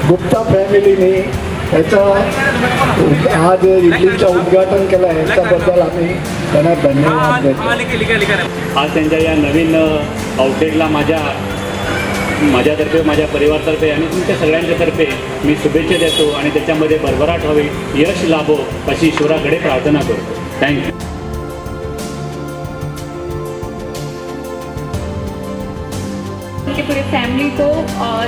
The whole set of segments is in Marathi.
गुप्ता फॅमिलीने याचं आज इडलीचं उद्घाटन केलं आहे, याच्याबद्दल आम्ही त्यांना धन्यवाद देतो. आज त्यांच्या या नवीन आउटलेटला माझ्यातर्फे, माझ्या परिवारातर्फे आणि तुमच्या सगळ्यांच्यातर्फे मी शुभेच्छा देतो आणि त्याच्यामध्ये भरभराट व्हावी, यश लाभो अशी ईश्वराकडे प्रार्थना करतो. थँक्यू. उनकी पूरी फैमिली को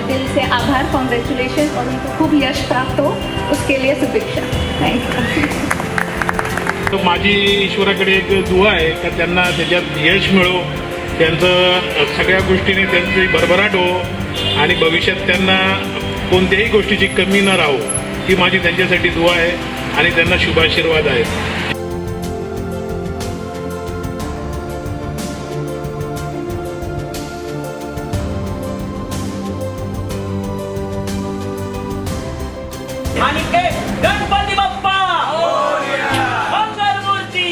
दिल से आभार, कॉन्ग्रेचुलेशन और उनको खूब यश प्राप्त हो उसके लिए शुभेच्छा. Thank you. तर माझी ईश्वराकडे एक दुआ आहे का त्यांना त्याच्यात यश मिळो, त्यांचं सगळ्या गोष्टीने त्यांची भरभराट हो आणि भविष्यात त्यांना कोणत्याही गोष्टीची कमी न राहो, ही माझी त्यांच्यासाठी दुआ आहे आणि त्यांना शुभाशीर्वाद आहेत. आणि गणपती बाप्पा मंगलमूर्ती.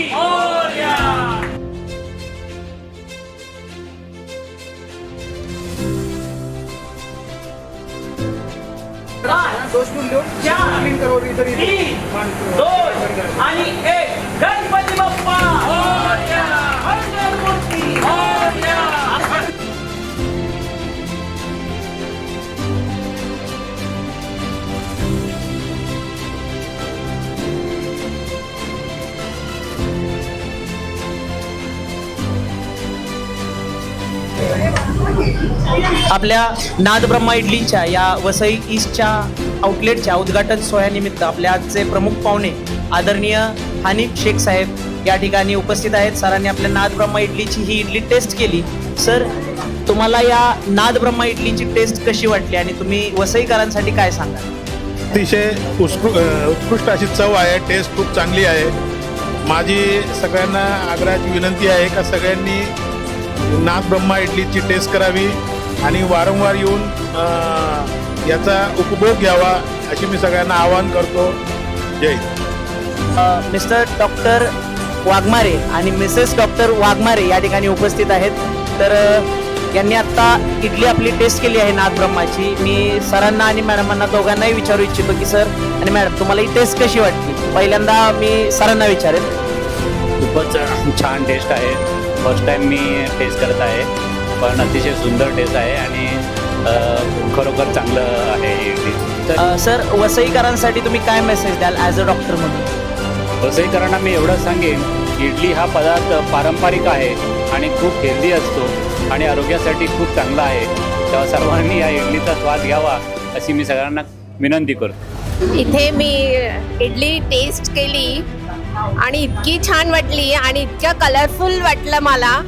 आणि गणपती बाप्पा मंगलमूर्ती. आपल्या नादब्रह्मा इडलीच्या या वसई ईस्टच्या आउटलेटच्या उद्घाटन सोहळ्यानिमित्त आपल्या आजचे प्रमुख पाहुणे आदरणीय हानिफ शेख साहेब या ठिकाणी उपस्थित आहेत. सरांनी आपल्या नादब्रह्मा इडलीची ही इडली टेस्ट केली. सर, तुम्हाला या नादब्रह्मा इडलीची टेस्ट कशी वाटली आणि तुम्ही वसईकरांसाठी काय सांगाल? अतिशय उत्कृष्ट अशी चव आहे, टेस्ट खूप चांगली आहे. माझी सगळ्यांना आग्रहाची विनंती आहे का सगळ्यांनी नादब्रह्मा इडलीची टेस्ट करावी आणि वारंवार येऊन याचा उपभोग घ्यावा अशी मी सगळ्यांना आवाहन करतो. जय हिंद. मिस्टर डॉक्टर वाघमारे आणि मिसेस डॉक्टर वाघमारे या ठिकाणी उपस्थित आहेत. तर यांनी आत्ता इडली आपली टेस्ट केली आहे नादब्रह्माची. मी सरांना आणि मॅडमांना दोघांनाही विचारू इच्छितो की सर आणि मॅडम, तुम्हाला ही टेस्ट कशी वाटली? पहिल्यांदा मी सरांना विचारेन. खूपच छान टेस्ट आहे. फर्स्ट टाईम मी टेस्ट करत आहे, पण अतिशय सुंदर टेस्ट आहे आणि खरोखर चांगलं आहे इडली. तर सर, वसईकरांसाठी तुम्ही काय मेसेज द्याल ॲज अ डॉक्टर म्हणून? वसईकरांना मी एवढंच सांगेन, इडली हा पदार्थ पारंपरिक आहे आणि खूप हेल्दी असतो आणि आरोग्यासाठी खूप चांगला आहे. तेव्हा सर्वांनी या इडलीचा स्वाद घ्यावा अशी मी सगळ्यांना विनंती करतो. इथे मी इडली टेस्ट केली आणि इतकी छान वाटली आणि इतक्या कलरफुल वाटलं मला.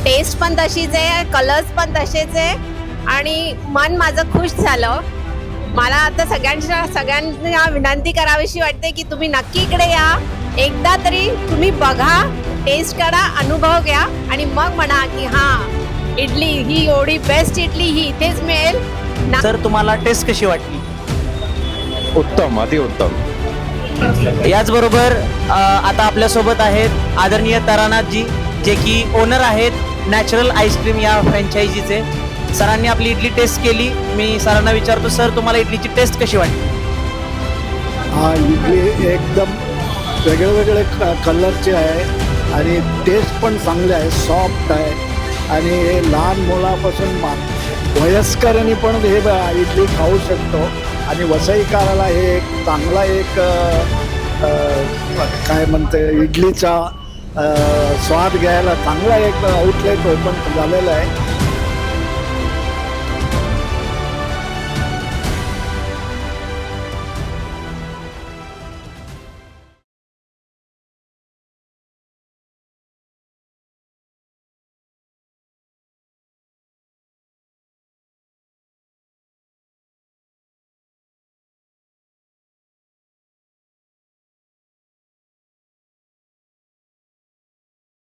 टेस्ट पण तशीच आहे, कलर्स पण तसेच आहे आणि मन माझं खुश झालं. मला आता सगळ्यांना विनंती करावीशी वाटते की तुम्ही नक्की इकडे या, एकदा तरी तुम्ही बघा, टेस्ट करा, अनुभव घ्या आणि मग म्हणा की हां, इडली ही एवढी बेस्ट इडली ही इथेच मिळेल. सर, तुम्हाला टेस्ट कशी वाटली? उत्तम, अतिउत्तम. याचबरोबर आता आपल्यासोबत आहेत आदरणीय तारानाथजी, जे की ओनर आहेत नॅचरल आईस्क्रीम या फ्रँचायझीचे. सरांनी आपली इडली टेस्ट केली. मी सरांना विचारतो, सर तुम्हाला इडलीची टेस्ट कशी वाटली? हा, इडली एकदम वेगळे कलरचे आहे आणि टेस्ट पण चांगले आहे, सॉफ्ट आहे आणि हे लहान मुलापासून वयस्करांनी पण हे इडली खाऊ शकतो आणि वसईकाराला हे एक चांगला एक काय म्हणते इडलीचा स्वाद घ्यायला चांगला एक आउटलेट ओपन झालेला आहे.